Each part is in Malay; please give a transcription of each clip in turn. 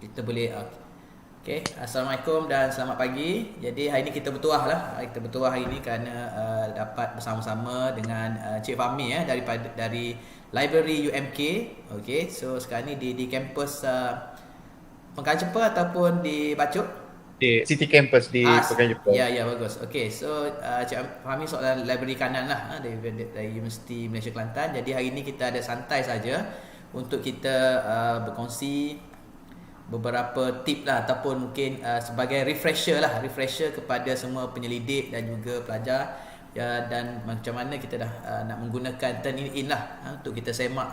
Kita boleh. Okey, Assalamualaikum dan selamat pagi. Jadi hari ini kita bertuah lah. Kita bertuah hari ini kerana dapat bersama-sama dengan Cik Fahmi dari Library UMK. Okey, so sekarang ni di kampus Pengkalan Cepa ataupun di Bacok. Di City Campus di Ah, Pekan Jepun. ya ya bagus. Okey, so Cik Fahmi seorang library kanan lah dari Universiti Malaysia Kelantan. Jadi hari ini kita ada santai saja untuk kita berkongsi beberapa tip lah ataupun mungkin sebagai refresher kepada semua penyelidik dan juga pelajar ya, dan macam mana kita dah nak menggunakan Turnitin lah untuk kita semak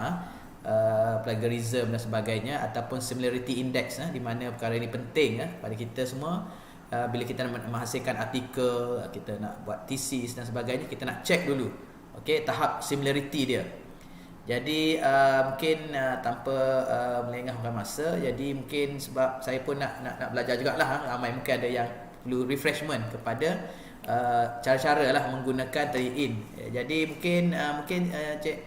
plagiarism dan sebagainya ataupun similarity index di mana perkara ini penting pada kita semua. Bila kita nak menghasilkan artikel, kita nak buat thesis dan sebagainya, kita nak check dulu okey tahap similarity dia. Jadi mungkin tanpa melengahkan masa, jadi mungkin sebab saya pun nak belajar jugalah, ramai mungkin ada yang perlu refreshment kepada cara-cara lah menggunakan Turnitin. Jadi mungkin Cik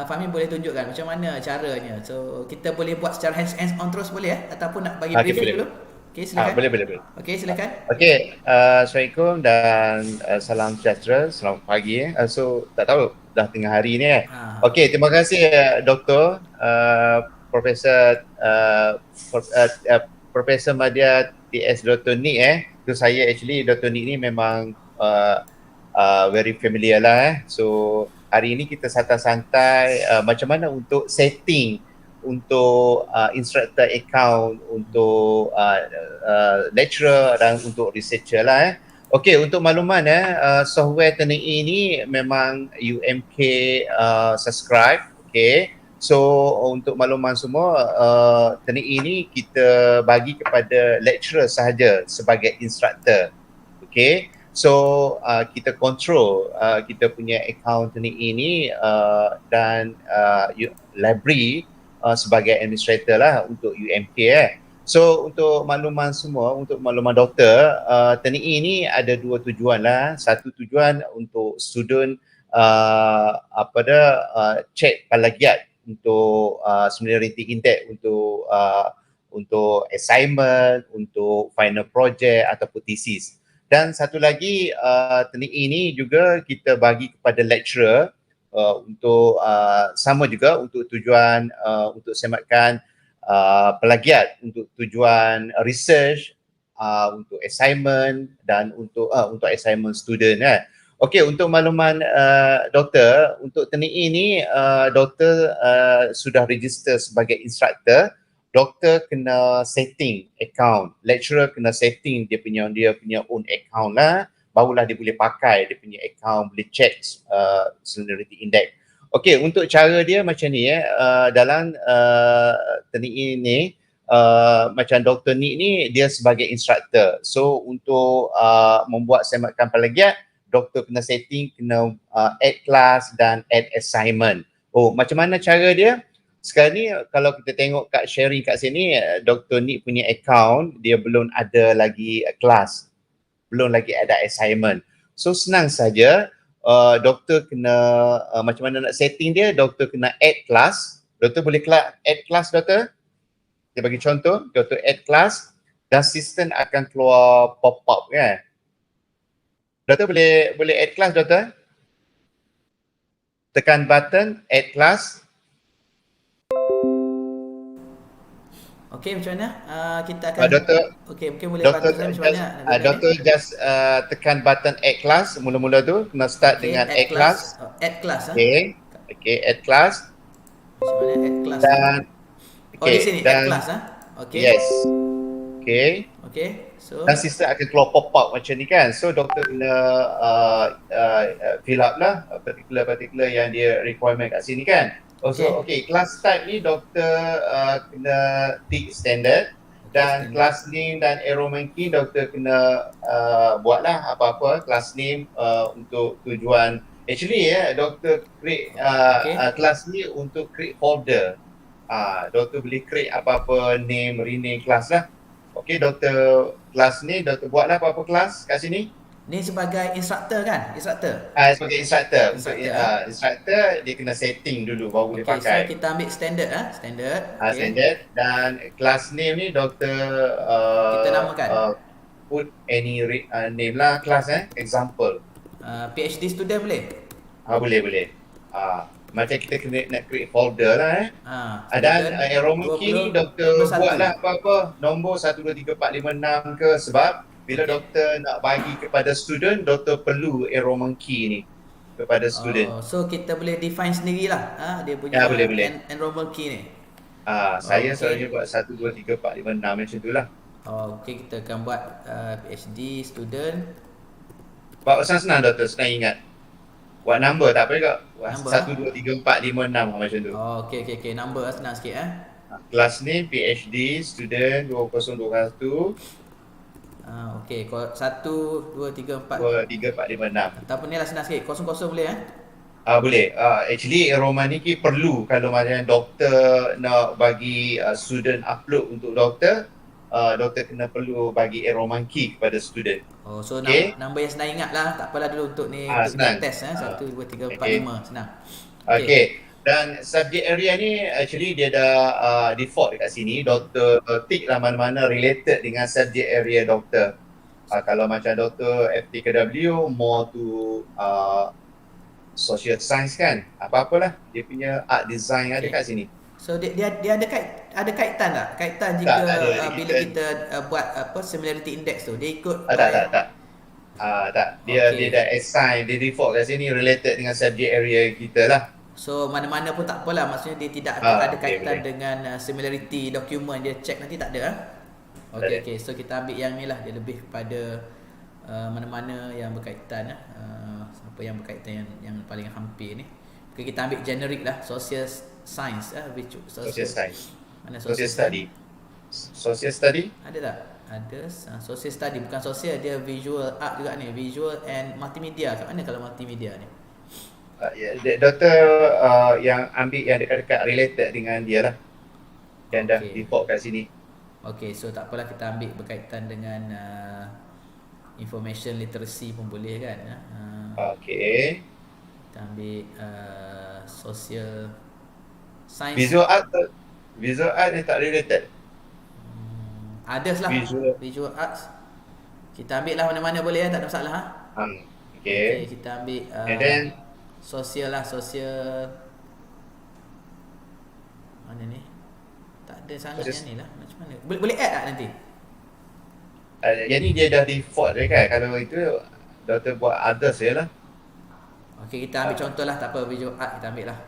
Fahmi boleh tunjukkan macam mana caranya. So kita boleh buat secara hands on terus boleh ataupun nak bagi Okey, briefing boleh. dulu. Okey silakan. Boleh. Okey silakan. Okey, Assalamualaikum dan salam sejahtera. Selamat pagi. So, tak tahu dah tengah hari ni Okey, terima kasih Doktor Profesor Profesor Madya TS Dr. Nick Tu saya actually Dr. Nick ni memang very familiar lah So, hari ini kita santai-santai macam mana untuk setting untuk instructor account, untuk lecturer dan untuk researcher lah Okey, untuk makluman software Turnitin ini memang UMK subscribe. Okey. So untuk makluman semua Turnitin ini kita bagi kepada lecturer sahaja sebagai instructor. Okey. So kita control kita punya account Turnitin ini dan library sebagai administrator lah untuk UMK So untuk makluman semua, untuk makluman doktor, Turnitin ini ada dua tujuan lah. Satu tujuan untuk student check plagiat untuk similarity index untuk assignment, untuk final project ataupun thesis. Dan satu lagi Turnitin ini juga kita bagi kepada lecturer untuk sama juga untuk tujuan untuk sematkan plagiat untuk tujuan research, untuk assignment dan untuk assignment student Okey, untuk makluman doktor, untuk Turnitin ini doktor sudah register sebagai instructor. Doktor kena setting account, lecturer kena setting dia punya own account lah, barulah dia boleh pakai dia punya account, boleh check similarity index. Okey, untuk cara dia macam ni dalam Turnitin ini macam Dr. Nick ni dia sebagai instructor. So untuk membuat sematkan plagiat, doktor kena setting, kena add class dan add assignment. Oh, macam mana cara dia? Sekarang ni kalau kita tengok kat sharing kat sini, Dr. Nick punya account dia belum ada lagi class, belum lagi ada assignment. So senang saja, doktor kena macam mana nak setting dia, doktor kena add class. Doktor boleh add class doktor? Dia bagi contoh, doktor add class dan sistem akan keluar pop-up kan. Doktor boleh add class doktor? Tekan button add class. Okey, macam mana? Kita akan Doktor, okey, mungkin boleh doktor bantu saya macam mana nak guna doktor just tekan button add class mula-mula tu, kena start dengan add class. Add class Okey, add class. Macam mana add class Dan di sini add class Okey. Yes. Okey. So dan sistem akan keluar pop-up macam ni kan. So doktor kena fill up lah particular yang dia requirement kat sini kan. Also, class type ni doktor kena tick standard dan class name dan arrow marking doktor kena buatlah apa-apa class name untuk tujuan actually doktor create class ni untuk create folder. Doktor boleh create apa-apa name, rename class lah. Okey, doktor kelas ni doktor buatlah apa-apa kelas kat sini. Ni sebagai instructor kan? Instructor. Sebagai instructor. Untuk Instructor. instructor dia kena setting dulu baru dia Okey, so pakai. kita ambil standard standard. Okey. Standard, dan class name ni doktor Kita namakan. Put any name lah kelas example. PhD student boleh? Boleh. Macam kita kena nak create folder lah Dan arrow key ni doktor buatlah apa-apa nombor 1, 2, 3, 4, 5, 6 ke, sebab bila doktor nak bagi kepada student, doktor perlu arrow key ni kepada student. So kita boleh define sendirilah dia punya boleh. enrollment key ni. Saya selalunya buat 1, 2, 3, 4, 5, 6 macam tu lah. Okey, kita akan buat PhD student. Buat senang doktor, senang ingat. Buat number tak apa juga. 1, 2, 3, 4, 5, 6 macam tu. Okey. Number senang sikit Kelas ni PhD student 2021. Okey, 1, 2, 3, 4. 2, 3, 4, 5, 6. Ataupun ni lah senang sikit. 0 boleh Boleh. Actually enrollment ni perlu kalau macam doktor nak bagi student upload untuk doktor. Doktor kena perlu bagi enrollment key kepada student. So number yang senang ingat lah. Tak apalah dulu untuk ni untuk test 1, 2, 3, 4, 5. Senang. Okay. Dan subject area ni actually dia dah default dekat sini. Doktor tick lah mana-mana related dengan subject area doktor. Kalau macam doktor FTKW more to social science kan. Apa-apalah dia punya art design ada kat sini. So dia ada kaitan tak? Kaitan jika bila kita buat similarity index tu, dia ikut tak. Dia dah assign, dia default kat sini related dengan subject area kita lah. So mana-mana pun tak apalah, maksudnya dia tidak ada kaitan dengan similarity dokumen, dia check nanti tak ada Okey. So kita ambil yang ni lah, dia lebih kepada mana-mana yang berkaitan apa yang berkaitan yang paling hampir ni. Okay, kita ambil generic lah, social science social science. Mana social study? Social study? Ada tak? Ada social study, bukan sosial, dia visual art juga ni, visual and multimedia. Kat mana kalau multimedia ni? Doktor yang ambil yang dekat-dekat related dengan dia lah, yang dah default kat sini. Okay, so tak apalah, kita ambil berkaitan dengan information literacy pun boleh kan. Okay. Kita ambil social science. Visual art ni tak related. Others lah, visual arts. Kita ambil lah mana-mana boleh tak ada masalah Okay, kita ambil and then sosial lah, sosial mana ni? Tak ada sangat yang ni lah. Macam mana? Boleh add tak nanti? Jadi dia dah default je kan. Kalau itu doktor buat others je lah. Okay, kita ambil contoh lah, tak apa, visual art kita ambil lah.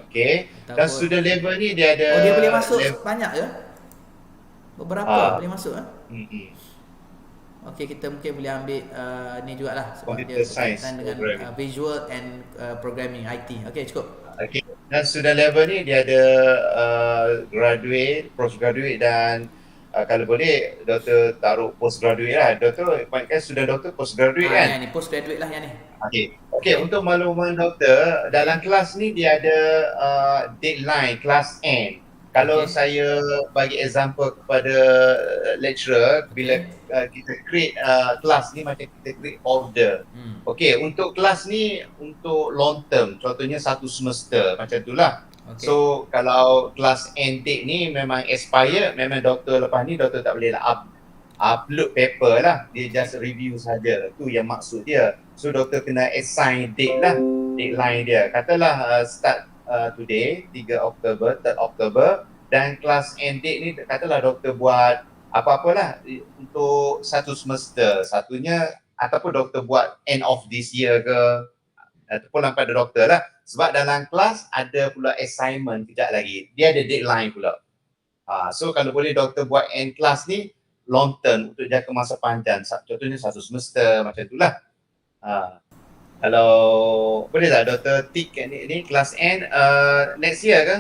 Okay. Dan student level ni dia ada dia boleh masuk banyak je? Beberapa boleh masuk Okay, kita mungkin boleh ambil ni jugalah, sebab computer dia berkaitan dengan visual and programming, IT. Okay, cukup. Okay. Dan student level ni dia ada graduate, postgraduate dan kalau boleh doktor taruh postgraduate lah. Doktor kan sudah doktor postgraduate kan? Yang ni postgraduate lah yang ni. Okay. Untuk makluman doktor, dalam kelas ni dia ada deadline kelas end. Kalau saya bagi example kepada lecturer, bila kita create kelas ni macam kita create order. Okay, untuk kelas ni untuk long term, contohnya 1 semester macam itulah. So kalau kelas end date ni memang expire, memang doktor lepas ni doktor tak boleh lah upload paper lah, dia just review saja. Tu yang maksud dia. So doktor kena assign date lah, deadline dia. Katalah start today 3 Oktober, 3 Oktober, dan kelas end date ni katalah doktor buat apa-apalah untuk 1 semester, satunya ataupun doktor buat end of this year ke, ataupun pada doktor lah. Sebab dalam kelas ada pula assignment kejap lagi. Dia ada deadline pula. So kalau boleh doktor buat end class ni long term untuk jangka masa panjang. Contohnya 1 semester macam itulah. Kalau boleh tak doktor tick ni kelas end next year ke?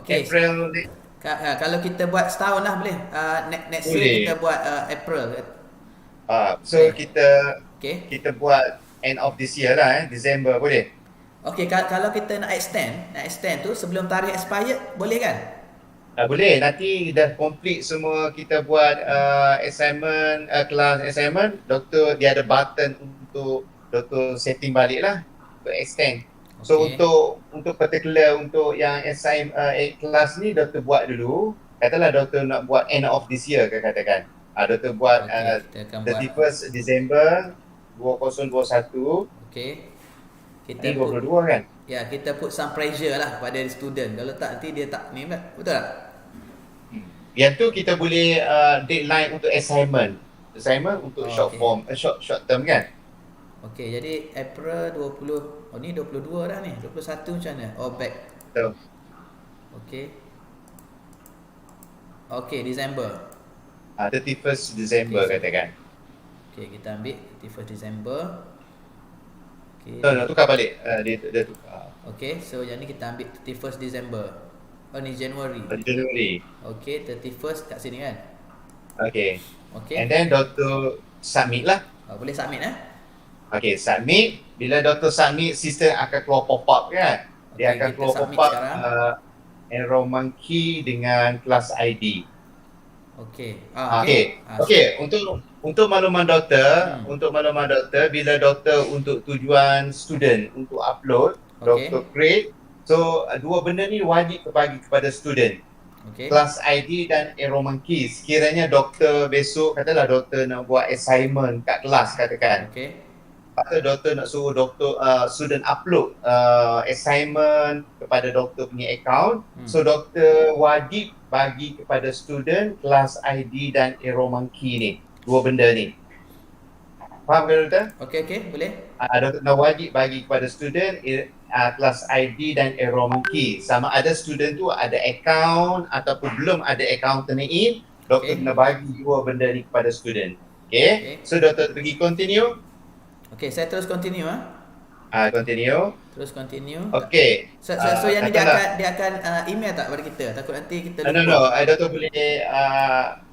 Okay. April ni. Kalau kita buat setahun lah boleh. Next year kita buat April. So kita buat end of this year lah, December boleh? Okay, kalau kita nak extend tu sebelum tarikh expired boleh kan? Boleh, nanti dah complete semua kita buat assignment, kelas assignment, doktor dia ada button untuk doktor setting balik lah untuk extend. So Okey. untuk particular untuk yang kelas ni doktor buat dulu. Katalah doktor nak buat end of this year katakan. Doktor buat Okey, kita akan buat 31st December 2021. okey. Kita Ini put 22 kan? ya, kita put some pressure lah pada student. Kalau tak nanti dia tak ni pula. Betul tak? Yang tu kita boleh deadline untuk assignment. Assignment untuk short Okey. form, short term kan? Okey, jadi April 20. Oh ni 22 dah ni. 21 macam mana? Oh back. So, Okey. Okey, December. 31st December Okey, katakan. Okey, kita ambil 31st December. Okey. Nak tukar balik. Dia tukar. Okey, so yang ni kita ambil 31st December. Oh ni January. January. Okey, 31st kat sini kan? Okay. Okey. And then doktor submit lah. Boleh submit Okay, submit. Bila doktor submit, sistem akan keluar pop-up kan? Dia Okey, akan kita keluar submit pop-up sekarang. enrollment key dengan kelas ID. Okey. Okey. Untuk makluman doktor, bila doktor untuk tujuan student untuk upload, Okey. doktor create. So dua benda ni wajib bagi kepada student. Okey. Kelas ID dan enrollment key. Sekiranya doktor besok katalah doktor nak buat assignment kat kelas katakan. Okey. Atau doktor nak suruh student upload assignment kepada doktor punya account. So doktor wajib bagi kepada student kelas ID dan enrollment key ni. Dua benda ni. Faham ke doktor? Okey, boleh. Doktor nak wajib bagi kepada student kelas ID dan enrollment key. Sama ada student tu ada account ataupun belum ada account turn in, doktor kena bagi dua benda ni kepada student. Okay. So doktor pergi continue. Okey, saya terus continue Continue. Terus continue. Okay. So yang ni dia akan email tak pada kita? Takut nanti kita lupa. No. Doktor boleh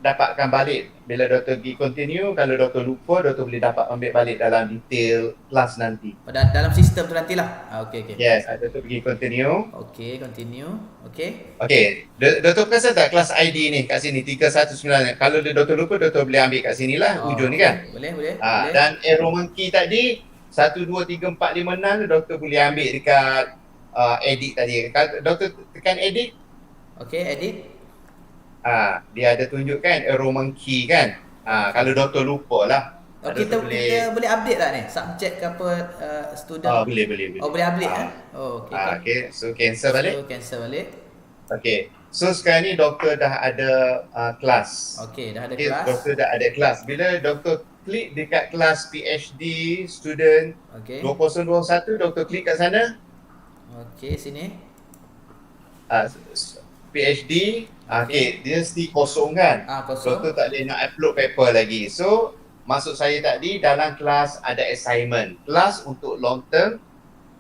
dapatkan balik bila doktor pergi continue. Kalau doktor lupa, doktor boleh dapat ambil balik dalam detail kelas nanti. Dalam sistem tu nantilah. Okey. Yes, doktor pergi continue. Okey, continue. Okey. Okay, doktor perasan tak kelas ID ni kat sini 319. Kalau doktor lupa, doktor boleh ambil kat sini lah ujung ni kan. Boleh. Dan enrollment key tadi 1, 2, 3, 4, 5, 6 doktor boleh ambil dekat edit tadi. Kalau doktor tekan edit. Okey, edit. Dia ada tunjukkan enrollment key kan. Kalau doktor lupa lah. Kita boleh update tak ni? Subject ke apa student? Boleh. Boleh update okey. Okay, so cancel balik. Okay. So sekarang ni doktor dah ada kelas. Okey, dah ada kelas. Doktor dah ada kelas. Bila doktor klik dekat kelas PhD student 2021, doktor klik kat sana. Okey, sini. PhD. Okay, dia mesti kosong kan? Kosong. Doktor tak boleh nak upload paper lagi. So, maksud saya tadi dalam kelas ada assignment. Kelas untuk long term,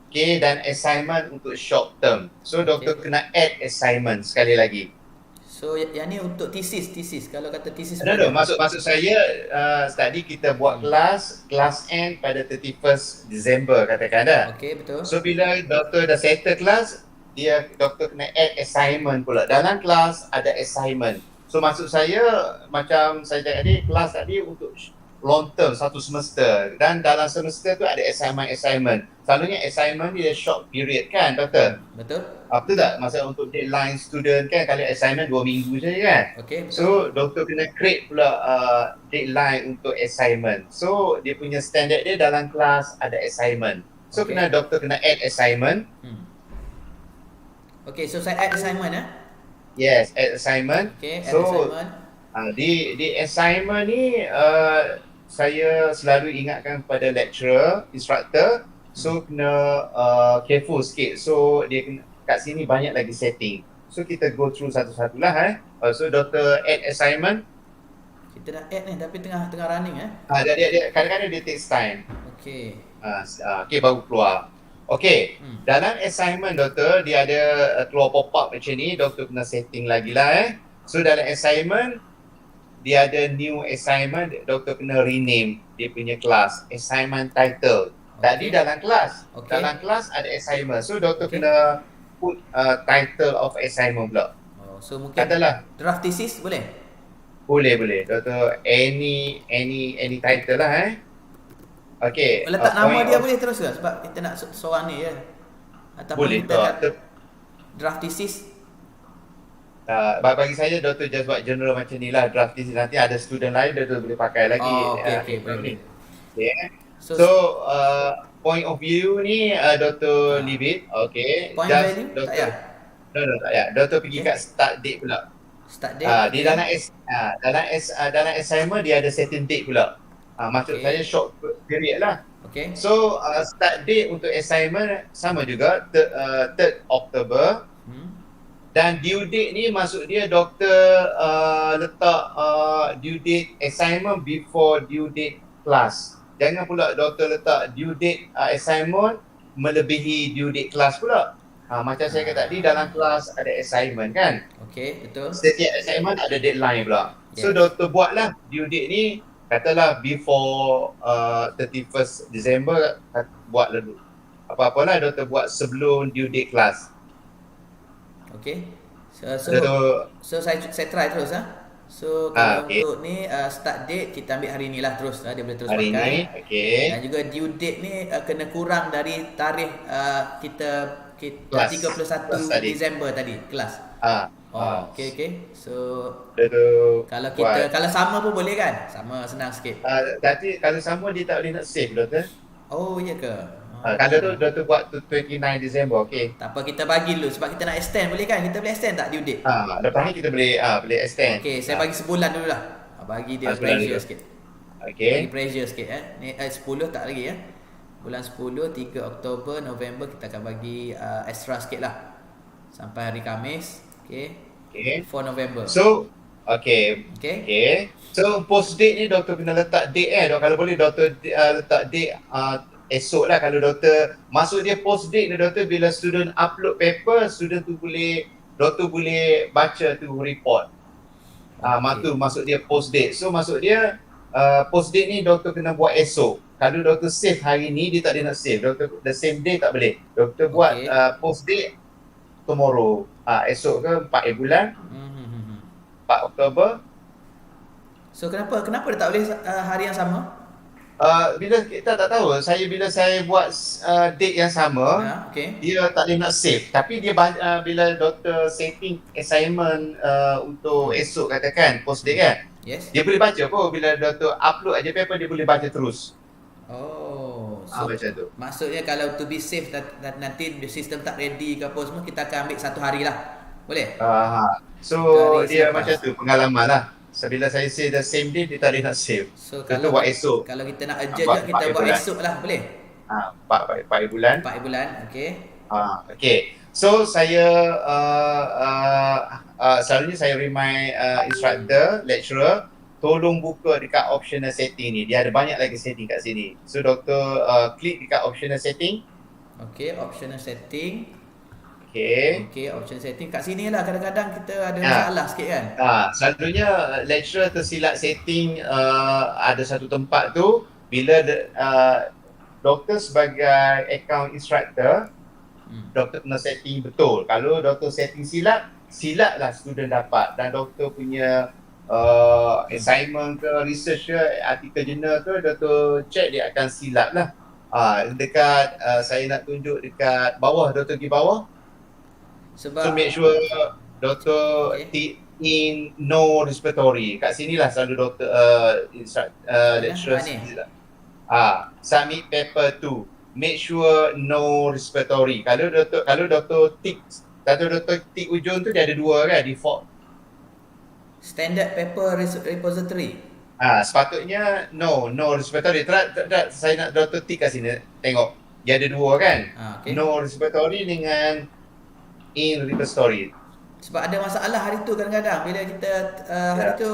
okay, dan assignment untuk short term. So, doktor kena add assignment sekali lagi. So yang ni untuk tesis. Kalau kata tesis. No. Maksud saya tadi kita buat kelas end pada 31st December katakan dah. Okey, betul. So bila doktor dah settle kelas, doktor kena add assignment pula. Dalam kelas ada assignment. So maksud saya macam saya cakap tadi, kelas tadi untuk long term satu semester, dan dalam semester tu ada assignment. Selalunya assignment dia short period kan doktor? Betul. Betul tak? Masa untuk deadline student kan, kalau assignment 2 minggu saja kan? Okey. So doktor kena create pula deadline untuk assignment. So dia punya standard dia dalam kelas ada assignment. So doktor kena add assignment. Okey, so saya add assignment Yes, add assignment. Okey, add so, assignment. Di assignment ni saya selalu ingatkan kepada lecturer, instructor, so kena careful sikit. So dia kena, kat sini banyak lagi setting. So kita go through satu-satulah So doktor add assignment. Kita dah add ni tapi tengah running Dia kadang-kadang dia takes time. Okey. Okey, baru keluar. Okey, dalam assignment doktor dia ada keluar pop-up macam ni, doktor kena setting lagi lah So dalam assignment dia ada new assignment, doktor kena rename dia punya kelas, assignment title. Tadi dalam kelas, dalam kelas ada assignment. So doktor kena put title of assignment pula. So mungkin Katalah, draft thesis boleh? boleh. Doktor, any title lah Okay, Letak nama point dia of boleh terus ke? Sebab kita nak seorang ni je. Ataupun boleh kita tak? akan draft thesis. Bagi saya doktor just buat general macam ni lah, draft thesis, nanti ada student lain doktor boleh pakai lagi Oh, okey, exam ni. boleh. Okay. So, So point of view ni doktor ah, leave it. Okay, point of just value tak doktor payah. no tak payah. Doktor pergi Okey. kat start date pula. Start date, Dia okey. dalam assignment dia ada setting date pula. Maksud saya Okey. short period lah. Okey. So start date untuk assignment sama juga 3 Oktober. Dan due date ni maksud dia doktor letak due date assignment before due date kelas. Jangan pula doktor letak due date assignment melebihi due date kelas pula. Macam saya kata tadi, dalam kelas ada assignment kan. Okey, betul. Setiap assignment ada deadline pula. So Yes. doktor buatlah due date ni katalah before 31st December, buat dulu. Apa-apalah doktor buat sebelum due date kelas. Okey. So, Doktor saya try terus So kalau okey. untuk ni start date kita ambil hari ni lah terus dia boleh terus Hari pakai. ni, okey. Dan juga due date ni kena kurang dari tarikh kita Kelas. 31 Kelas tadi. Disember tadi kelas. Okey. So Doktor kalau buat. kita kalau sama pun boleh kan? Sama, senang sikit. Tapi kalau sama dia tak boleh nak save doktor. Oh, ya ke? Kalau tu doktor buat tu 29 Disember, okey. Tak apa, kita bagi dulu sebab kita nak extend, boleh kan? Kita boleh extend tak due date? Lepas ni kita boleh extend. Okey, saya bagi sebulan dulu lah. Bagi dia Sebulan pressure dulu. sikit. Okey. Bagi pressure sikit Ni 10 tak lagi Bulan 10, 3 Oktober, November kita akan bagi extra sikit lah. Sampai hari Khamis. Okey. 4 November. So, okey. So post date ni doktor kena letak date kalau boleh doktor letak date esok lah. Kalau doktor maksud dia post date ni doktor, bila student upload paper, student tu doktor boleh baca tu report. Maksud dia post date. So maksud dia post date ni doktor kena buat esok. Kalau doktor save hari ni, dia tak boleh nak save. Doktor the same day tak boleh. Doktor buat post date tomorrow. Esok ke 4 bulan. 4 Oktober. So kenapa dia tak boleh hari yang sama? Bila kita tak tahu, bila saya buat date yang sama, dia tak boleh nak save. Tapi dia bila doktor setting assignment untuk esok katakan post date kan, dia boleh baca pun. Bila doktor upload aja paper, dia boleh baca terus. So macam tu. maksudnya kalau to be safe nanti sistem tak ready ke apa semua, kita akan ambil 1 hari lah. Boleh? So dia macam tu pengalaman lah. Bila saya say the same day, dia tak boleh nak save. So kalau buat esok. Kalau kita nak adjust kita buat esok lah, boleh? 4 bulan. 4 bulan, okey. Okay. So saya selalunya saya remind instructor, lecturer, tolong buka dekat optional setting ni. Dia ada banyak lagi setting kat sini. So doktor klik dekat optional setting. Okey, optional setting. Okey, option setting kat sini lah. Kadang-kadang kita ada masalah sikit kan. Selalunya lecturer tersilap setting ada satu tempat tu, bila doktor sebagai account instructor, doktor kena setting betul. Kalau doktor setting silap lah student dapat. Dan doktor punya assignment ke, research ke, artikel jurnal ke, doktor check dia akan silap lah. Dekat saya nak tunjuk dekat bawah, doktor pergi bawah. So make sure doktor tick in no respiratory. Kat sinilah selalu doktor lecturer submit paper 2. Make sure no respiratory. Kalau doktor tick ujung tu, dia ada 2 kan default. Standard paper repository. Sepatutnya no respiratory. Saya nak doktor tick kat sini. Tengok. Dia ada 2 kan. No respiratory dengan in repository. Sebab ada masalah hari tu kadang-kadang bila kita hari tu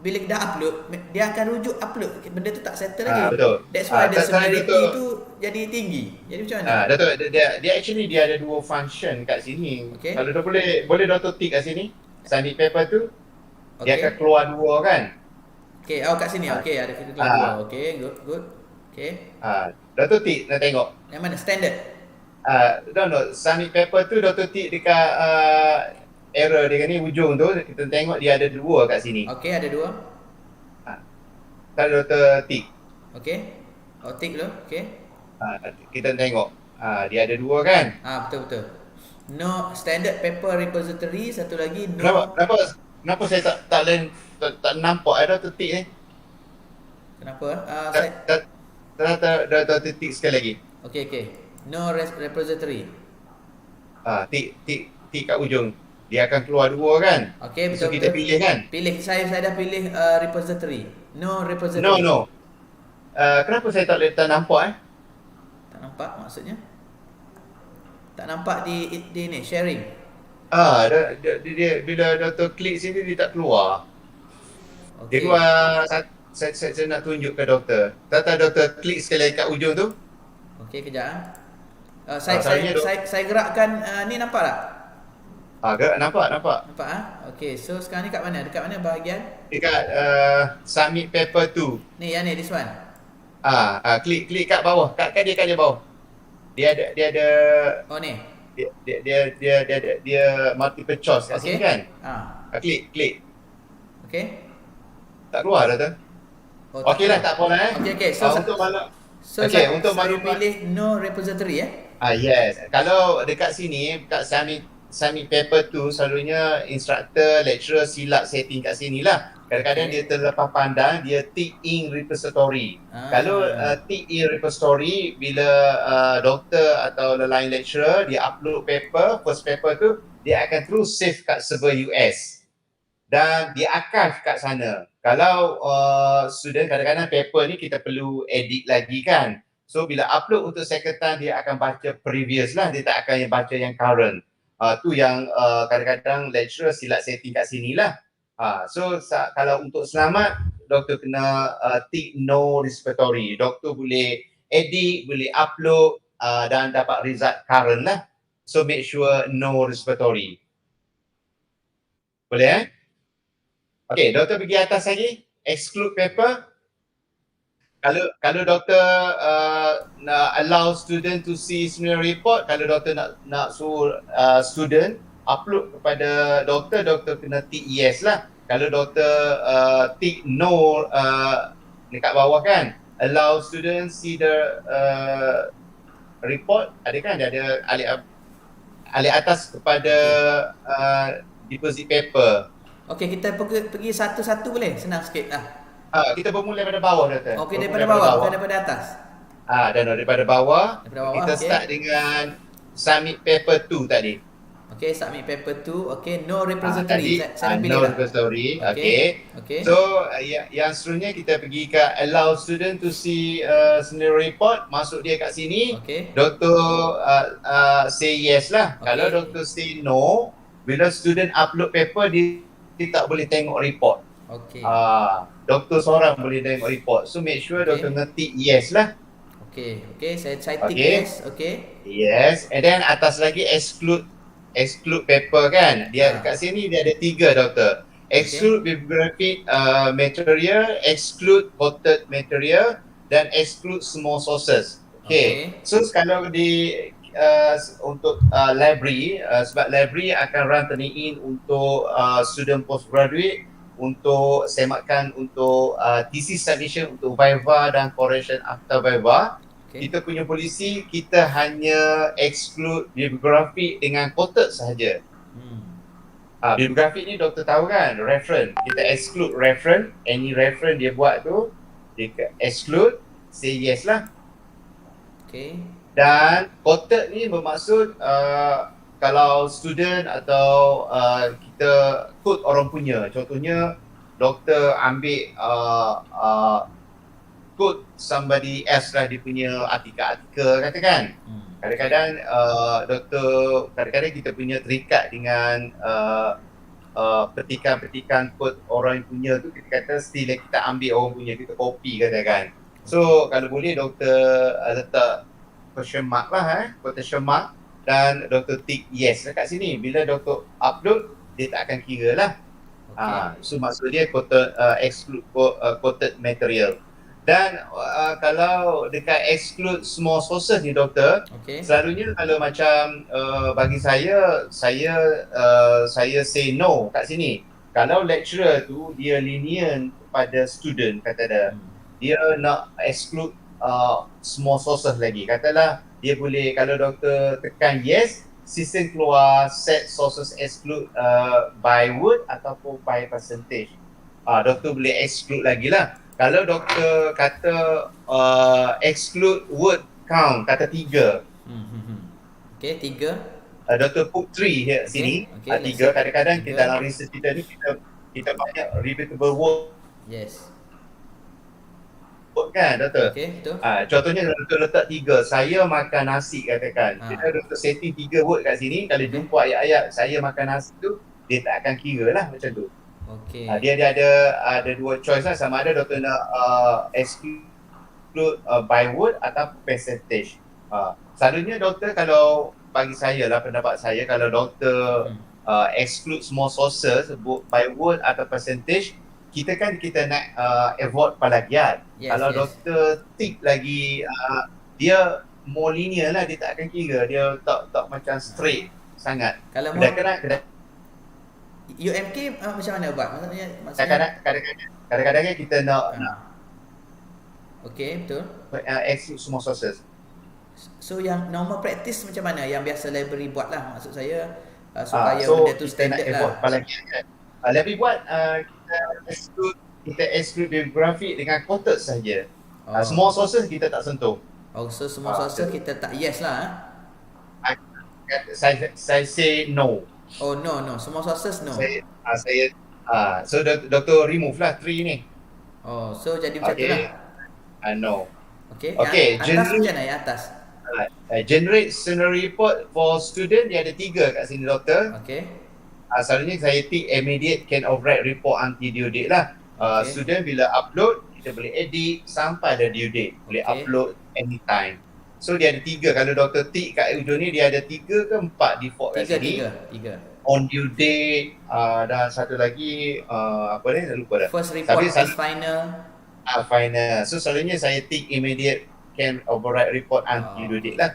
bila kita upload, dia akan rujuk upload, benda tu tak settle lagi. Betul. That's why the severity tu jadi tinggi. Jadi macam mana? Datuk, dia actually dia ada 2 function kat sini. Kalau dia boleh doktor tick kat sini, submit paper tu, dia akan keluar 2 kan. Kat sini. Ada kita keluar 2. Good. Doktor tick, nak tengok. Yang mana standard? Submit paper tu doktor tick dekat error dia ni ujung tu kita tengok dia ada 2 kat sini. Okey, ada 2. Kalau Dr. Tik. Okey. Oh, tick dulu. Okey. Kita tengok. Dia ada 2 kan? Betul. No standard paper repository, satu lagi no. Kenapa saya tak nampak ada Dr. Tik ni? Kenapa? Dr. Tik sekali lagi. Okey. No repository. Tik kat ujung. Dia akan keluar 2 kan? Okey, betul. So kita pilih kan? Pilih. Saya dah pilih repository. No repository. No. Kenapa saya tak nampak Tak nampak maksudnya? Tak nampak di ni sharing. Dia bila Dr. klik sini dia tak keluar. Okay. Dia keluar. Saya nak tunjuk ke doktor. Doktor klik sekali kat ujung tu. Okey, kejap. Saya gerakkan ni, nampak tak? Gerak nampak. Nampak Okey, so sekarang ni kat mana? Dekat mana bahagian? Dekat submit paper 2. Ni, yang ni, this one. Klik kat bawah. Kat dia bawah. Dia ada Oh, ni. Dia multiple choice kat sini kan? Klik. Okey. Tak keluar dah tu. Okeylah, tak apalah Okey. So untuk maklum. Saya pilih no repository Yes. Kalau dekat sini, kat submit paper tu selalunya instructor, lecturer silap setting kat sini lah. Kadang-kadang dia terlepas pandang, dia tick in repository. Kalau tick in repository, bila doktor atau lain lecturer, dia upload paper, first paper tu, dia akan terus save kat server US. Dan dia archive kat sana. Kalau student, kadang-kadang paper ni kita perlu edit lagi kan. So bila upload untuk second time, dia akan baca previous lah, dia tak akan baca yang current. Tu yang kadang-kadang lecturer silap setting kat sini lah. So kalau untuk selamat, doktor kena tick no repository. Doktor boleh edit, boleh upload dan dapat result current lah. So make sure no repository. Boleh Okay, doktor pergi atas lagi, exclude paper. Kalau doktor allow student to see seminar report, kalau doktor nak suruh student upload kepada doktor kena tick yes lah. Kalau doktor tick no dekat bawah kan, allow student see the report, ada kan, ada alih atas kepada deposit paper. Okey, kita pergi satu-satu boleh? Senang sikit lah. Kita bermula daripada bawah, doktor. Okey, daripada bawah, bukan daripada atas. Dan daripada bawah, kita okay. Start dengan submit paper 2 tadi. Okey, submit paper 2. Okey, no repository. Saya pilih no repository. Okey. So, yang seterusnya kita pergi ke allow student to see seminar report, masuk dia kat sini. Okey. Doktor say yes lah. Okay. Kalau doktor say no, bila student upload paper, dia tak boleh tengok report. Okey. Doktor seorang boleh tengok report. So make sure doktor ngetik yes lah. Okey, saya tick yes. Okey. Yes, and then atas lagi exclude paper kan. Dia kat sini dia ada 3, doktor. Exclude bibliographic material, exclude quoted material dan exclude small sources. Okay. So kalau di untuk library, sebab library akan run turning in untuk student postgraduate, untuk semakan untuk thesis submission, untuk viva dan correction after viva. Kita punya polisi, kita hanya exclude bibliographic dengan quoted sahaja. Bibliographic ni doktor tahu kan, reference. Kita exclude reference, any reference dia buat tu, dia exclude, say yes lah. Okay. Dan quoted ni bermaksud kalau student atau kita quote orang punya, contohnya doktor ambil quote somebody else lah, dia punya artikel katakan. Kadang-kadang kadang-kadang kita punya terikat dengan petikan-petikan quote orang yang punya tu, kita kata still kita ambil orang punya, kita copy katakan. So kalau boleh doktor letak question mark lah, quotation mark, dan doktor tick yes dekat sini. Bila doktor upload, dia tak akan kira lah. So maksud dia exclude quoted material. Dan kalau dekat exclude small sources ni doktor, Okey. selalunya kalau macam bagi saya saya say no kat sini. Kalau lecturer tu dia lenient kepada student, kata dia nak exclude small sources lagi. Katalah dia boleh, kalau doktor tekan yes, sistem keluar set sources exclude by word ataupun by percentage. Doktor boleh exclude lagi lah. Kalau doktor kata exclude word count, kata 3. Okey, 3. Doktor put 3 here sini. Okey, let's 3. say Kadang-kadang tiga. dalam research kita ni kita banyak repeatable word Yes. kan doktor. Okey, betul. Contohnya doktor letak 3, saya makan nasi katakan. Kita doktor setting 3 word kat sini, kalau jumpa ayat-ayat saya makan nasi tu, dia tak akan kira lah macam tu. Okey. Dia ada dua choice lah, sama ada doktor nak exclude by word atau percentage. Selalunya doktor, kalau bagi saya lah, pendapat saya, kalau doktor exclude small sources by word atau percentage, kita nak avoid plagiat. Kalau doktor tick lagi, dia more linear lah, dia tak akan kira, dia tak macam straight sangat. Kalau UMK macam mana buat? Maksudnya kadang-kadang kita nak okey, betul. Exclude small sources. So yang normal practice macam mana yang biasa library buat lah, maksud saya supaya benda tu standard lah. Library buat kita exclude bibliografi dengan quoted saja. Small sources kita tak sentuh. So small sources kita tak yes lah. Saya say no. No, small sources no. So doktor remove lah 3 ni. So jadi macam tu lah. No. Okay, yang atas macam mana yang atas? Generate scenario report for student, dia ada 3 kat sini doktor. Okay. Selalunya saya tick immediate can override report until due date lah. Student bila upload, kita boleh edit sampai ada due date. Boleh upload anytime. So dia ada 3. Kalau doktor tick kat ujung ni, dia ada 3 ke 4 default kat sini. 3. On due date, dan satu lagi apa ni, saya lupa dah. First report is final. Final. So selalunya saya tick immediate can override report until due date lah.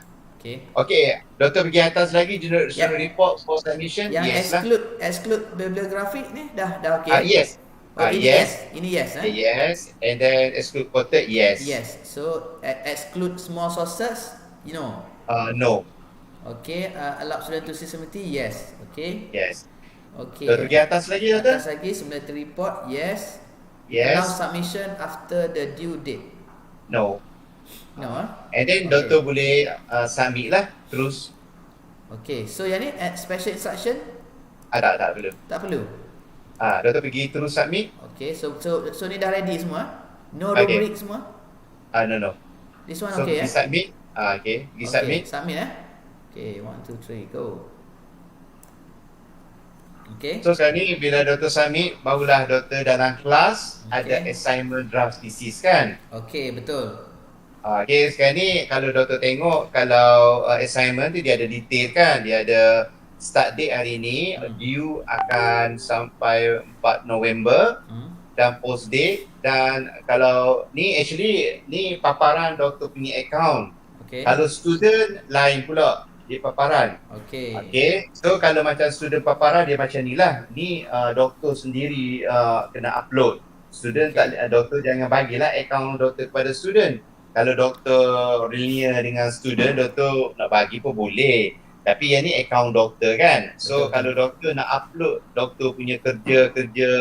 Okay, doktor pergi atas lagi, generate report for submission. Yang yes exclude bibliography ni dah okay. Yes. Ini yes. Yes, and then exclude quoted, yes. Yes. So exclude small sources, no. Okay, allow student to see submitting, yes. Okay. Yes. Okay. Pergi atas lagi doktor. Atas lagi simulator report, yes. Yes. Allow submission after the due date. No. And then doktor boleh submit lah terus. Okay, so yang ni special instruction? Tak perlu. Tak perlu. Doktor pergi terus submit. Okay, so ni dah ready semua? No rubric semua? No. This one so, okay submit. Pergi submit. Submit Okay, 1, 2, 3, go. Okay. So sekarang ni bila doktor submit, barulah doktor dalam kelas ada assignment draft thesis kan? Okay, betul. Okay, sekarang ni kalau doktor tengok, kalau assignment tu dia ada detail kan, dia ada start date hari ni, due akan sampai 4 November dan post date, dan kalau ni actually ni paparan doktor punya account. Kalau student lain pula dia paparan. Okay. So kalau macam student paparan dia macam ni lah. Ni doktor sendiri kena upload. Student doktor jangan bagilah account doktor kepada student. Kalau doktor linear dengan student, doktor nak bagi pun boleh. Tapi yang ni account doktor kan. So kalau doktor nak upload doktor punya kerja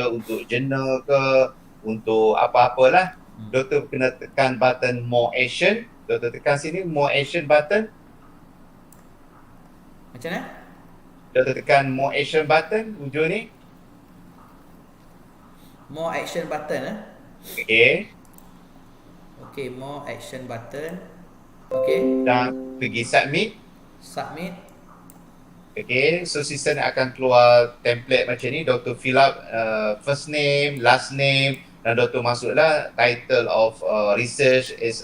untuk jurnal ke, untuk apa-apalah, doktor kena tekan button more action. Doktor tekan sini more action button. Macam mana? Doktor tekan more action button hujung ni. More action button Okay, more action button. Okay. Dan pergi submit. Okay, so sistem akan keluar template macam ni. Doktor fill up first name, last name, dan doktor masuklah title of research is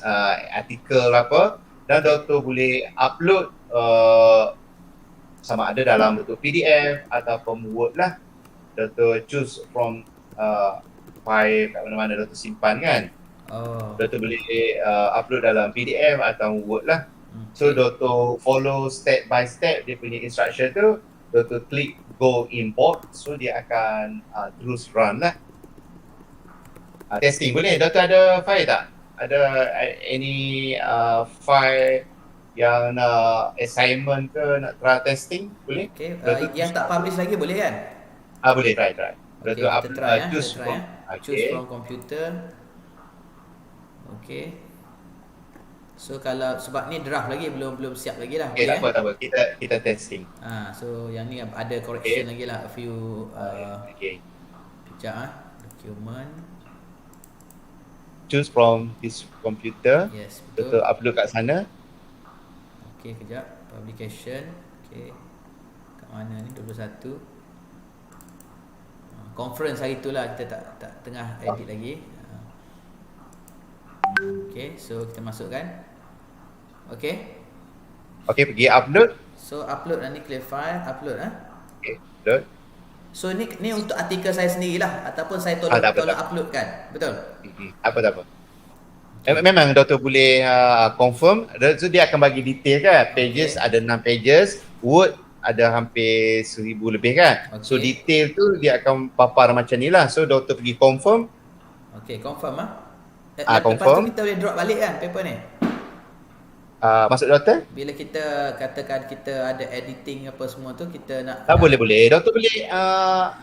article apa, dan doktor boleh upload sama ada dalam bentuk PDF ataupun Word lah. Doktor choose from file kat mana-mana doktor simpan kan. Oh. Doktor boleh upload dalam PDF atau Word lah. So Okay. doktor follow step by step dia punya instruction tu, doktor klik go import, so dia akan terus run lah. Testing boleh. Doktor ada file tak? Ada any file yang nak assignment ke nak try testing? Boleh? Okay. Doktor Yang tak publish lagi boleh kan? boleh try. Okay, Doktor kita try ya. Kita choose try from ya. Choose okay. from computer. Okay. So kalau sebab ni draft lagi, belum siap lagi lah. Okay, Boleh tak apa. Kita testing. So yang ni ada correction lagi lah, a few Okay. kejap document. Choose from this computer. Yes, Doktor betul. upload kat sana. Okay, kejap. Publication. Okay. Kat mana ni? 21. Conference hari tu lah, kita tak tengah edit lagi. Okay, so kita masukkan. Okay. Okay, pergi upload. So upload ni, clear file, upload Okay, upload. So ni untuk artikel saya sendirilah ataupun saya tolong Tak apa. uploadkan. Betul? Tak apa. Memang doktor boleh confirm. So dia akan bagi detail kan. Pages ada 6 pages. Word ada hampir 1000 lebih kan. So detail tu dia akan papar macam ni lah. So doktor pergi confirm. Okay, confirm Confirm. Lepas tu kita boleh drop balik kan paper ni? Maksud doktor? Bila kita katakan kita ada editing apa semua tu, kita nak boleh. Doktor boleh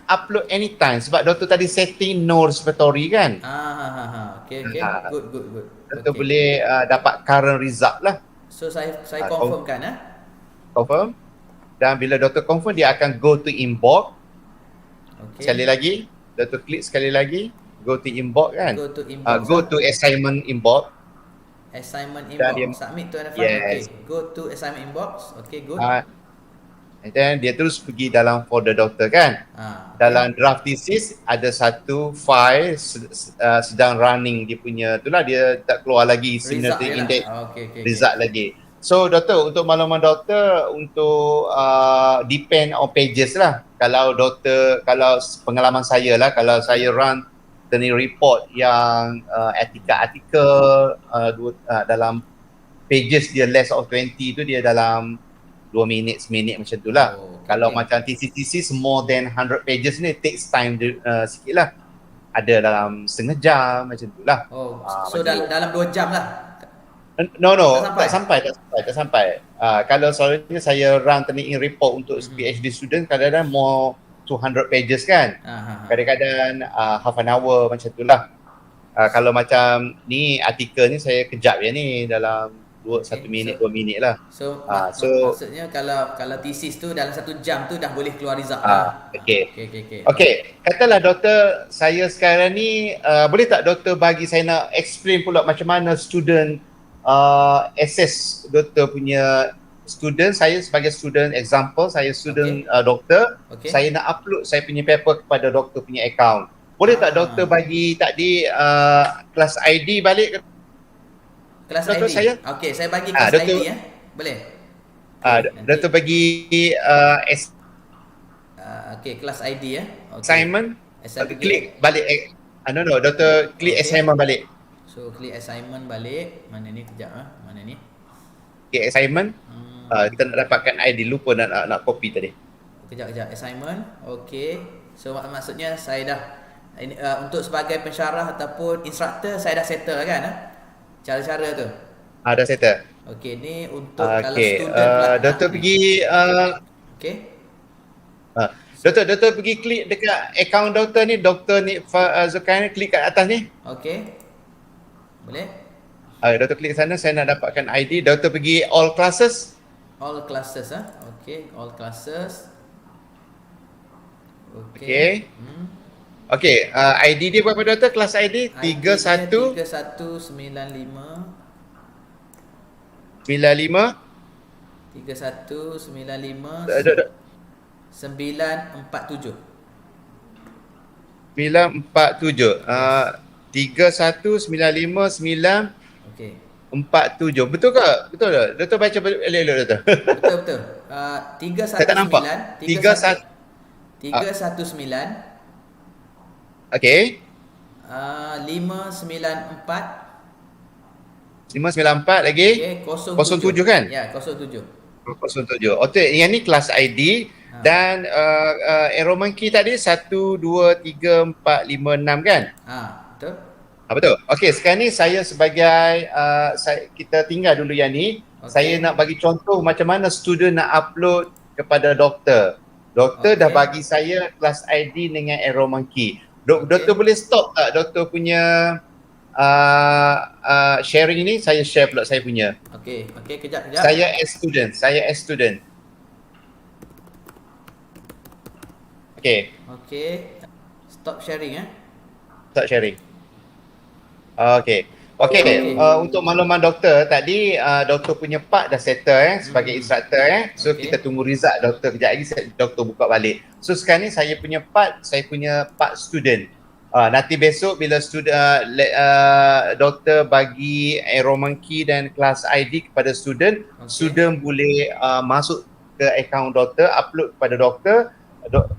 upload anytime sebab doktor tadi setting no repository kan. Okay. Good. Doktor boleh dapat current result lah. So saya confirmkan Confirm. Dan bila doktor confirm, dia akan go to inbox. Okay. Sekali lagi, doktor klik sekali lagi, go to inbox kan. Go to assignment inbox. Assignment inbox. Submit to an yes. Okay. Go to assignment inbox. Okay, good. And then dia terus pergi dalam folder doktor kan. Dalam draft thesis ada satu file sedang running dia punya itulah, dia tak keluar lagi seniority index result lagi. So doktor, untuk makluman doktor, untuk depend on pages lah. Kalau pengalaman saya lah, kalau saya run training report yang artikel dalam pages dia less of 20 tu, dia dalam 2 minit, seminit macam tu lah. Kalau macam thesis more than 100 pages ni takes time sikit lah. Ada dalam setengah jam macam tu lah. So dalam 2 jam lah? No, tak sampai. Kalau selalunya saya run training report untuk PhD student, kadang-kadang more 200 pages kan. Kadang-kadang half an hour macam tu lah. Kalau macam ni artikel ni saya kejap je ni, dalam 1 minit, 2 minit lah. So maksudnya kalau thesis tu dalam 1 jam tu dah boleh keluar result lah. Okay. Katalah doktor, saya sekarang ni boleh tak doktor bagi saya nak explain pula macam mana student assess doktor punya student. Saya sebagai student example, saya student doktor, saya nak upload saya punya paper kepada doktor punya account. Boleh tak doktor bagi tadi kelas ID balik? Kelas doktor ID? Saya? Okay, saya bagi kelas ID Boleh? Doktor bagi kelas ID assignment. Klik balik. Doktor klik assignment balik. So klik assignment balik. Mana ni, kejap mana ni? Okay, assignment. Kita nak dapatkan ID, lupa nak copy tadi. Kejap assignment. Okay. So maksudnya saya dah untuk sebagai pensyarah ataupun instructor saya dah settle kan cara-cara tu. Dah settle. Okay, ni untuk kalau student pula. Doktor pergi okay. Doktor pergi klik dekat account doktor ni, Dr. Zulkarnain, klik kat atas ni. Okay. Boleh? Doktor klik sana, saya nak dapatkan ID. Doktor pergi all classes. All classes Okay, all classes. Okay. Okay, ID dia berapa doktor? Kelas ID? 3195 3195 947 31959 47. Betul ke? Betul tak? Doktor baca elok-elok doktor. Betul. 319 saya tak nampak. 319 Okay. 594. 594 lagi. Okey, 07 kan? Ya, 07. 07. Okey, yang ni kelas ID dan enrollment key tadi 1 2 3 4 5 6 kan? Betul. Betul. Okey, sekarang ni saya sebagai kita tinggal dulu yang ni. Saya nak bagi contoh macam mana student nak upload kepada doktor. Doktor dah bagi saya kelas ID dengan enrollment key. Doktor boleh stop tak doktor punya sharing ni? Saya share pula saya punya. Okey, kejap. Saya as student. Okey. Stop sharing Stop sharing. Okey. Untuk makluman doktor tadi doktor punya part dah settle sebagai instructor So kita tunggu result doktor. Kejap lagi doktor buka balik. So sekarang ni saya punya part student. Nanti besok bila doktor bagi enrollment key dan class ID kepada student, student boleh masuk ke akaun doktor, upload kepada doktor.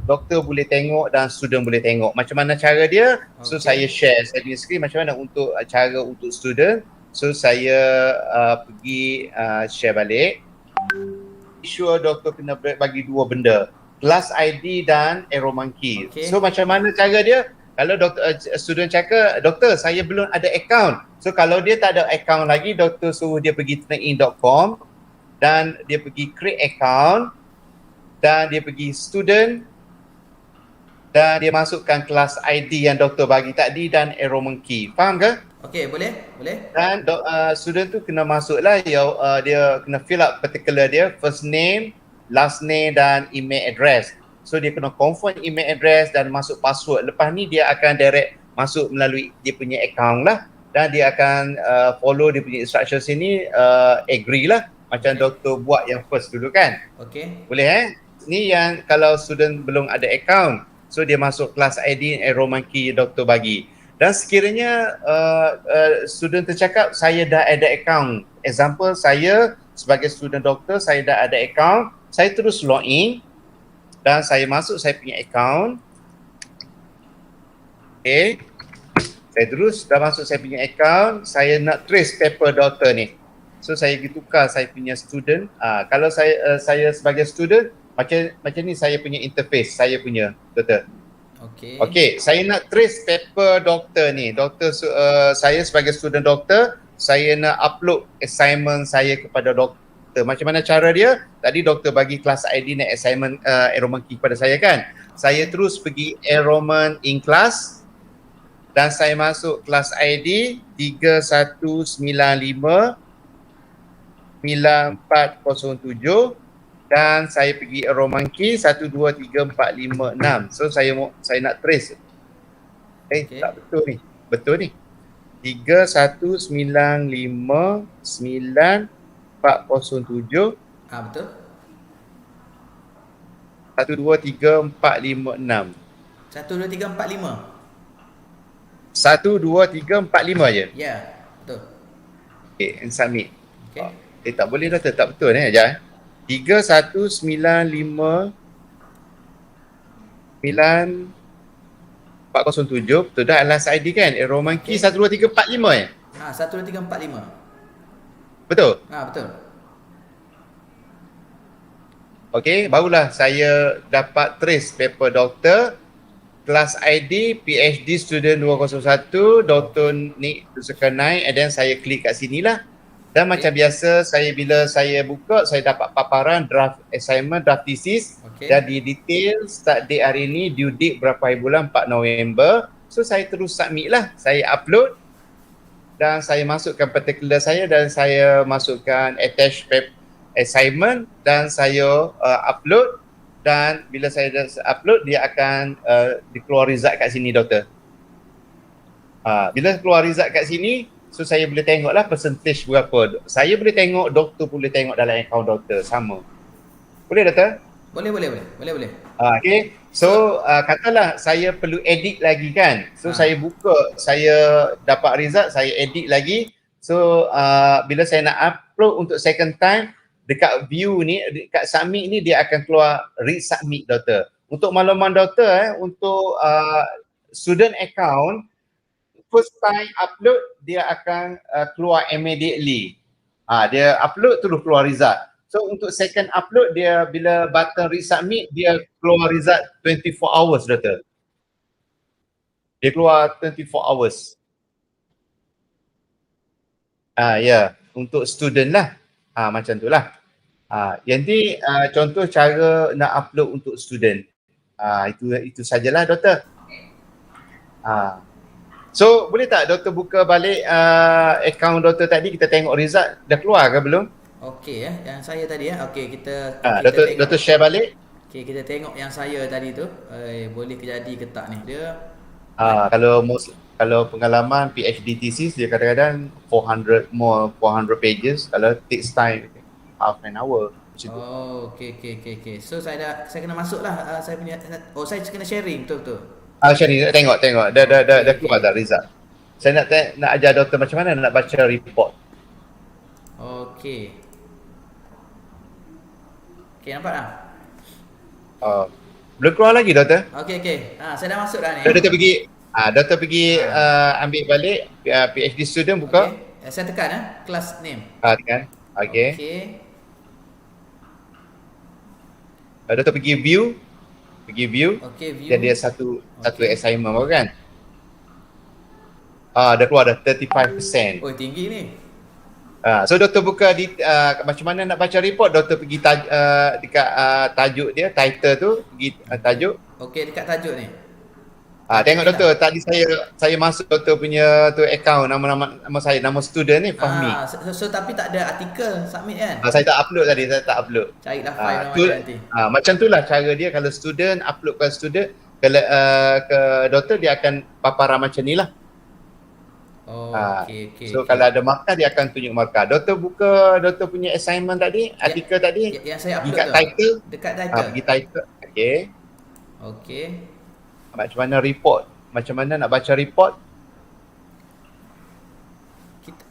Doktor boleh tengok dan student boleh tengok macam mana cara dia. So saya share saya punya screen macam mana untuk cara untuk student. So saya pergi share balik. Sure doktor kena bagi dua benda, class ID dan enrollment key. So macam mana cara dia? Kalau student cakap, doktor saya belum ada account. So kalau dia tak ada account lagi, doktor suruh dia pergi trainin.com dan dia pergi create account dan dia pergi student dan dia masukkan kelas ID yang doktor bagi tadi dan enrollment key. Faham ke? Okey, boleh. Dan student tu kena masuklah dia kena fill up particular dia, first name, last name dan email address. So dia kena confirm email address dan masuk password. Lepas ni dia akan direct masuk melalui dia punya account lah dan dia akan follow dia punya instruction sini, agree lah macam doktor buat yang first dulu kan. Boleh Ni yang kalau student belum ada account, so dia masuk kelas ID enrollment key doktor bagi. Dan sekiranya student tercakap saya dah ada account, example saya sebagai student doktor saya dah ada account, saya terus login dan saya masuk saya punya account. Saya terus dah masuk saya punya account, saya nak trace paper doktor ni. So saya pergi tukar saya punya student. Kalau saya sebagai student macam ni saya punya interface, saya punya doktor. Okey, saya nak trace paper doktor ni. Saya sebagai student doktor, saya nak upload assignment saya kepada doktor. Macam mana cara dia? Tadi doktor bagi kelas ID dan assignment enrollment key kepada saya kan. Saya terus pergi enrollment in class dan saya masuk kelas ID 3195 9407 dan saya pergi enrollment key 123456. So saya nak trace. Tak betul ni. Betul ni. 31959407. Betul. 123456. 12345. 12345 je. Ya, betul. And submit. Tak boleh dah, tak betul sekejap 31959407 betul dah last ID kan, enrollment key 12345 12345. Betul? Betul. Okey, barulah saya dapat trace paper doktor, kelas ID PhD student 201 Dr. Nick Zulkarnain, and then saya klik kat sini lah. Dan macam biasa bila saya buka, saya dapat paparan draft assignment, draft thesis dan di detail start date hari ni, due date berapa hari bulan, 4 November. So saya terus submit lah, saya upload dan saya masukkan particular saya dan saya masukkan attach assignment dan saya upload. Dan bila saya dah upload, dia akan dikeluar result kat sini doktor. Bila keluar result kat sini, so saya boleh tengoklah percentage berapa. Saya boleh tengok, doktor boleh tengok dalam akaun doktor sama. Boleh doktor? Boleh. Okay. So katalah saya perlu edit lagi kan. So saya buka, saya dapat result, saya edit lagi. So bila saya nak upload untuk second time, dekat view ni, dekat submit ni dia akan keluar resubmit doktor. Untuk makluman doktor untuk student account, first time upload dia akan keluar immediately. Dia upload terus keluar result. So untuk second upload dia bila button resubmit dia keluar result 24 hours Doktor. Dia keluar 24 hours. Ya, untuk student lah. Macam tu lah. Yang ni contoh cara nak upload untuk student. Itu sajalah Doktor. So boleh tak Doktor buka balik account Doktor tadi, kita tengok result dah keluar ke belum? Okey yang saya tadi okey kita Doktor share balik. Okey kita tengok yang saya tadi tu boleh jadi ke tak ni. Dia kalau pengalaman PhD thesis dia kadang-kadang 400 pages, kalau takes time half an hour macam tu. Okey. So saya kena masuklah saya punya saya kena sharing betul. Sharing tengok dah keluar dah result. Saya nak ajar Doktor macam mana nak baca report. Okey nampak tak? Belum keluar lagi Doktor? Okey. Saya dah masuk dah ni. Doktor pergi ambil balik PhD student buka. Okay. Saya tekan class name. Tekan. Okey. Doktor pergi view. Okey, view. Dan dia satu assignment baru kan. Dah keluar dah 35%. Oh, tinggi ni. So Doktor buka macam mana nak baca report, Doktor pergi dekat tajuk dia, title tu, pergi tajuk. Okey, dekat tajuk ni. Tengok Doktor, tadi saya masuk Doktor punya tu account, nama saya, nama student ni Fahmi. So tapi tak ada artikel submit kan? Saya tak upload tadi, Carilah file nanti. Macam itulah cara dia, kalau student upload ke student, kalau ke Doktor dia akan paparan macam ni lah. Okey. So kalau ada markah dia akan tunjuk markah. Doktor buka Doktor punya assignment tadi, artikel tadi. Yang saya upload dekat title. Dekat title. Pergi title. Okey. Macam mana report? Macam mana nak baca report?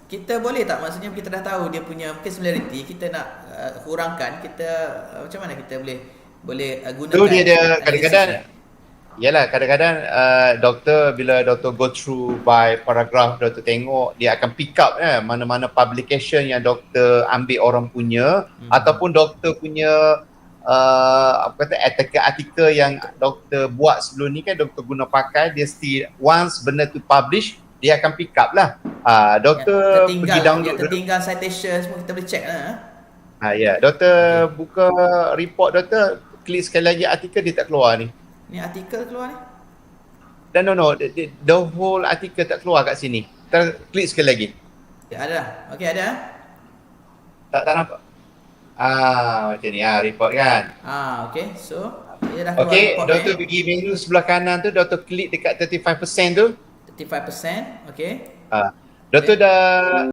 Kita boleh tak, maksudnya kita dah tahu dia punya mungkin similarity, kita nak kurangkan, kita macam mana kita boleh gunakan. Tu dia kadang-kadang doktor bila doktor go through by paragraph, doktor tengok dia akan pick up mana-mana publication yang doktor ambil orang punya ataupun doktor punya artikel yang doktor buat sebelum ni kan, doktor guna pakai, dia still once benda tu publish dia akan pick up lah. Doktor pergi download, tertinggal citation semua kita boleh check lah. Doktor buka report, doktor klik sekali lagi artikel, dia tak keluar ni. Ni artikel keluar ni? Dan no, the whole artikel tak keluar kat sini. Klik sekali lagi. Ada dah. Okey, ada. Tak nampak. Macam ni report kan. Okey. So, dia dah keluar report. Doktor pergi menu sebelah kanan tu, doktor klik dekat 35% tu. 35%, okey. Doktor dah